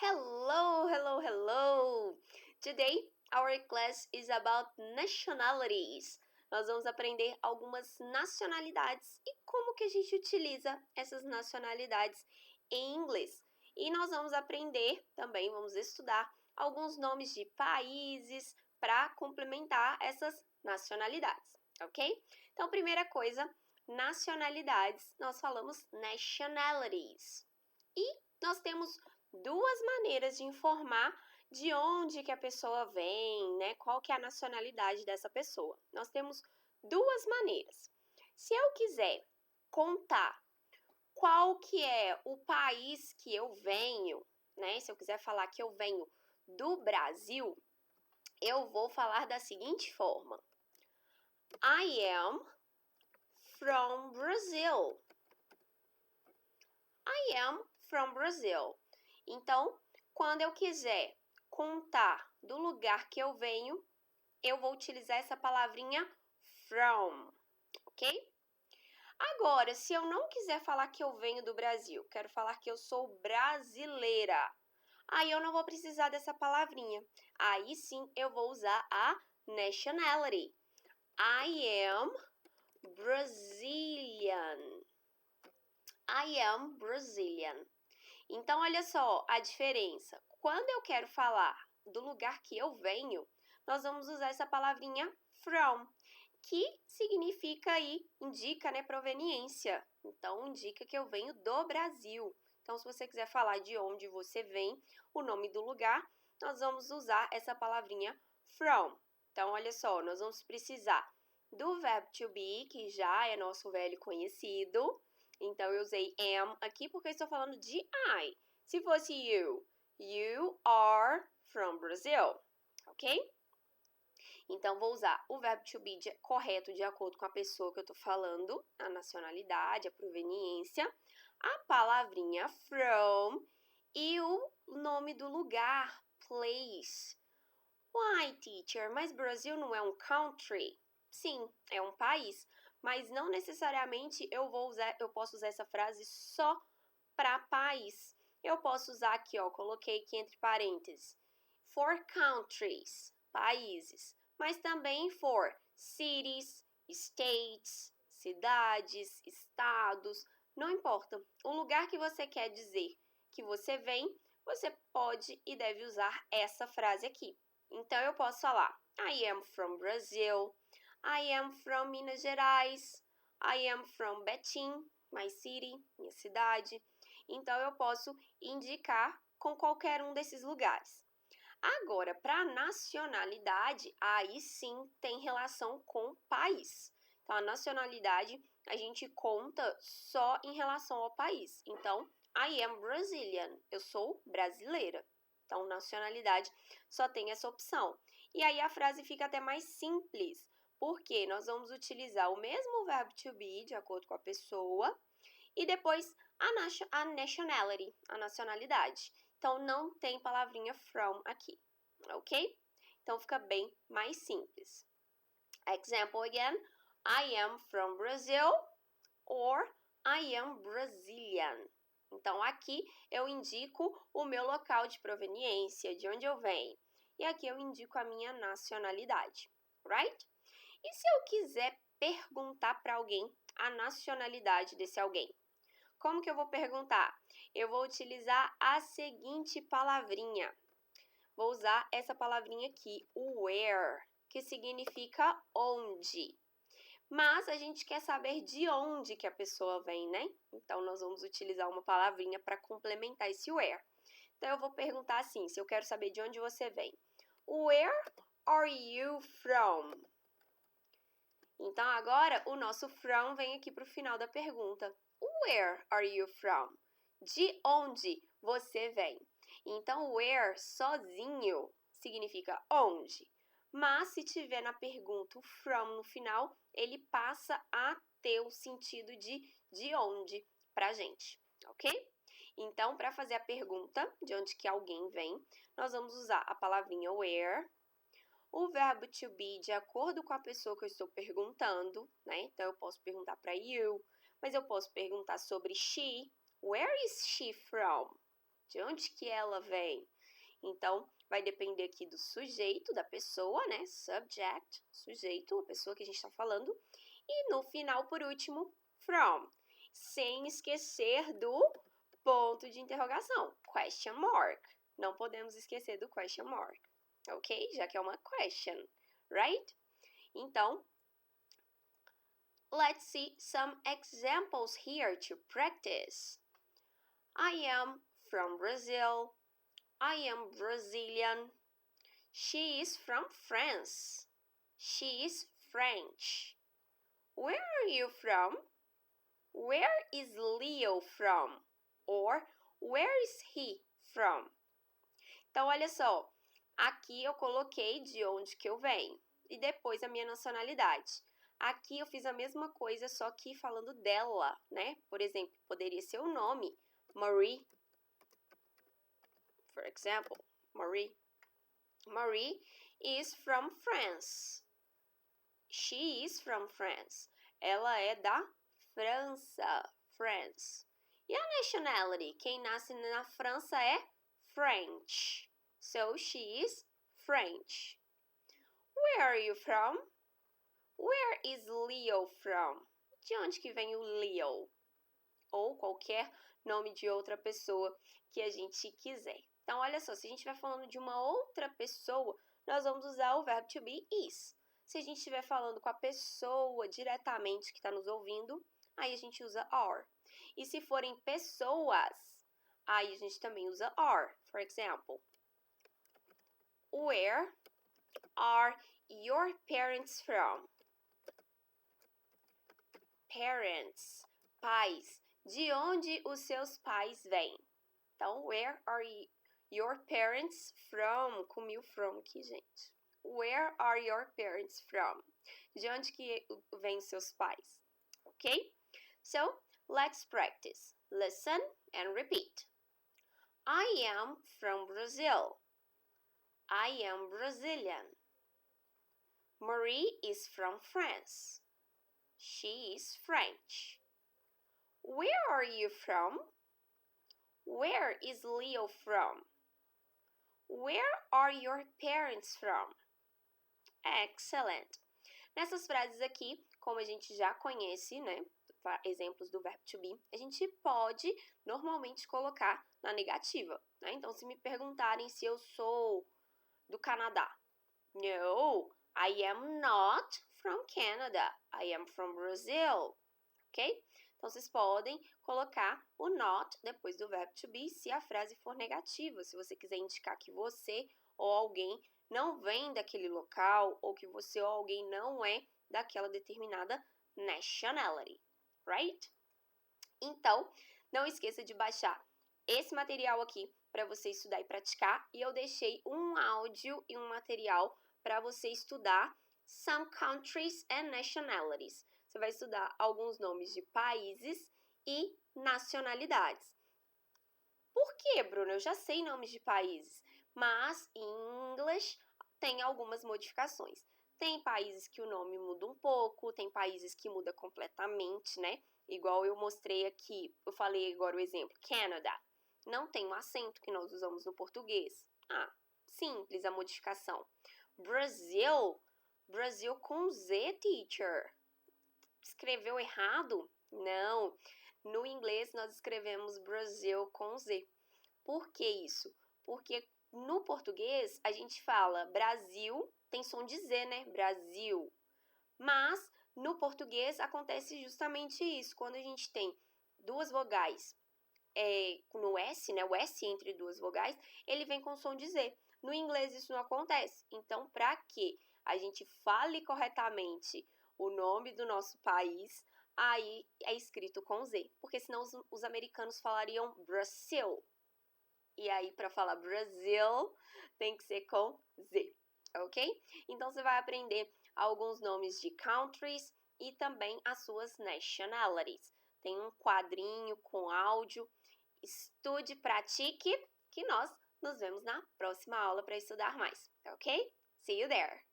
Hello, hello, hello! Today our class is about nationalities. Nós vamos aprender algumas nacionalidades e como que a gente utiliza essas nacionalidades em inglês. E nós vamos aprender também, vamos estudar alguns nomes de países para complementar essas nacionalidades, ok? Então, primeira coisa, nacionalidades, nós falamos nationalities. E nós temos duas maneiras de informar de onde que a pessoa vem, né? Qual que é a nacionalidade dessa pessoa. Nós temos duas maneiras. Se eu quiser contar qual que é o país que eu venho, né? Se eu quiser falar que eu venho do Brasil, eu vou falar da seguinte forma: I am from Brazil. I am from Brazil. Então, quando eu quiser contar do lugar que eu venho, eu vou utilizar essa palavrinha from, ok? Agora, se eu não quiser falar que eu venho do Brasil, quero falar que eu sou brasileira, aí eu não vou precisar dessa palavrinha. Aí sim eu vou usar a nationality. I am Brazilian. I am Brazilian. Então, olha só a diferença. Quando eu quero falar do lugar que eu venho, nós vamos usar essa palavrinha from, que significa aí, indica, né, proveniência. Então, indica que eu venho do Brasil. Então, se você quiser falar de onde você vem, o nome do lugar, nós vamos usar essa palavrinha from. Então, olha só, nós vamos precisar do verbo to be, que já é nosso velho conhecido. Então, eu usei am aqui porque eu estou falando de I. Se fosse you are from Brazil, ok? Então, vou usar o verbo to be correto de acordo com a pessoa que eu estou falando, a nacionalidade, a proveniência, a palavrinha from e o nome do lugar, place. Why, teacher? Mas Brasil não é um country? Sim, é um país, mas não necessariamente eu posso usar essa frase só para país. Eu posso usar aqui, ó, coloquei aqui entre parênteses, for countries, países, mas também for cities, states, cidades, estados, não importa. O lugar que você quer dizer que você vem, você pode e deve usar essa frase aqui. Então, eu posso falar, I am from Brazil, I am from Minas Gerais, I am from Betim, my city, minha cidade. Então, eu posso indicar com qualquer um desses lugares. Agora, para nacionalidade, aí sim tem relação com país. Então, a nacionalidade a gente conta só em relação ao país. Então, I am Brazilian, eu sou brasileira. Então, nacionalidade só tem essa opção. E aí a frase fica até mais simples, porque nós vamos utilizar o mesmo verbo to be, de acordo com a pessoa, e depois a nationality, a nacionalidade. Então, não tem palavrinha from aqui, ok? Então, fica bem mais simples. Example again, I am from Brazil or I am Brazilian. Então, aqui eu indico o meu local de proveniência, de onde eu venho. E aqui eu indico a minha nacionalidade, right? E se eu quiser perguntar para alguém a nacionalidade desse alguém? Como que eu vou perguntar? Eu vou utilizar a seguinte palavrinha. Vou usar essa palavrinha aqui, where, que significa onde. Mas a gente quer saber de onde que a pessoa vem, né? Então, nós vamos utilizar uma palavrinha para complementar esse where. Então, eu vou perguntar assim, se eu quero saber de onde você vem. Where are you from? Então, agora, o nosso from vem aqui para o final da pergunta. Where are you from? De onde você vem? Então, where sozinho significa onde. Mas, se tiver na pergunta o from no final, ele passa a ter o sentido de onde pra gente, ok? Então, para fazer a pergunta de onde que alguém vem, nós vamos usar a palavrinha where, o verbo to be de acordo com a pessoa que eu estou perguntando, né? Então, eu posso perguntar para you, mas eu posso perguntar sobre she. Where is she from? De onde que ela vem? Então, vai depender aqui do sujeito, da pessoa, né? Subject, sujeito, a pessoa que a gente está falando. E no final, por último, from. Sem esquecer do ponto de interrogação, question mark. Não podemos esquecer do question mark, ok? Já que é uma question, right? Então, let's see some examples here to practice. I am from Brazil. I am Brazilian. She is from France. She is French. Where are you from? Where is Leo from? Or where is he from? Então, olha só. Aqui eu coloquei de onde que eu venho. E depois a minha nacionalidade. Aqui eu fiz a mesma coisa, só que falando dela, né? Por exemplo, poderia ser o nome. Marie. For example, Marie. Marie is from France. She is from France. Ela é da França. France. E a nationality? Quem nasce na França é French. So she is French. Where are you from? Where is Leo from? De onde que vem o Leo? Ou qualquer nome de outra pessoa que a gente quiser. Então, olha só, se a gente estiver falando de uma outra pessoa, nós vamos usar o verbo to be is. Se a gente estiver falando com a pessoa diretamente que está nos ouvindo, aí a gente usa are. E se forem pessoas, aí a gente também usa are. For example, where are your parents from? Parents, pais. De onde os seus pais vêm? Então, where are your parents from? Comi o from aqui, gente. Where are your parents from? De onde que vêm seus pais? Ok? So, let's practice. Listen and repeat. I am from Brazil. I am Brazilian. Marie is from France. She is French. Where are you from? Where is Leo from? Where are your parents from? Excellent! Nessas frases aqui, como a gente já conhece, né? Exemplos do verbo to be, a gente pode normalmente colocar na negativa, né? Então, se me perguntarem se eu sou do Canadá, no, I am not from Canada. I am from Brazil, ok? Então, vocês podem colocar o not depois do verbo to be se a frase for negativa. Se você quiser indicar que você ou alguém não vem daquele local ou que você ou alguém não é daquela determinada nationality, right? Então, não esqueça de baixar esse material aqui para você estudar e praticar. E eu deixei um áudio e um material para você estudar some countries and nationalities. Você vai estudar alguns nomes de países e nacionalidades. Por quê, Bruna? Eu já sei nomes de países, mas em inglês tem algumas modificações. Tem países que o nome muda um pouco, tem países que muda completamente, né? Igual eu mostrei aqui, eu falei agora o exemplo, Canada. Não tem um acento que nós usamos no português. Simples a modificação. Brasil com Z, teacher. Escreveu errado? Não. No inglês, nós escrevemos Brasil com Z. Por que isso? Porque no português, a gente fala Brasil, tem som de Z, né? Brasil. Mas, no português, acontece justamente isso. Quando a gente tem duas vogais no S, né? O S entre duas vogais, ele vem com som de Z. No inglês, isso não acontece. Então, para que a gente fale corretamente o nome do nosso país, aí é escrito com Z. Porque senão os americanos falariam Brasil. E aí, para falar Brasil, tem que ser com Z, ok? Então, você vai aprender alguns nomes de countries e também as suas nationalities. Tem um quadrinho com áudio. Estude, pratique, que nós nos vemos na próxima aula para estudar mais, ok? See you there!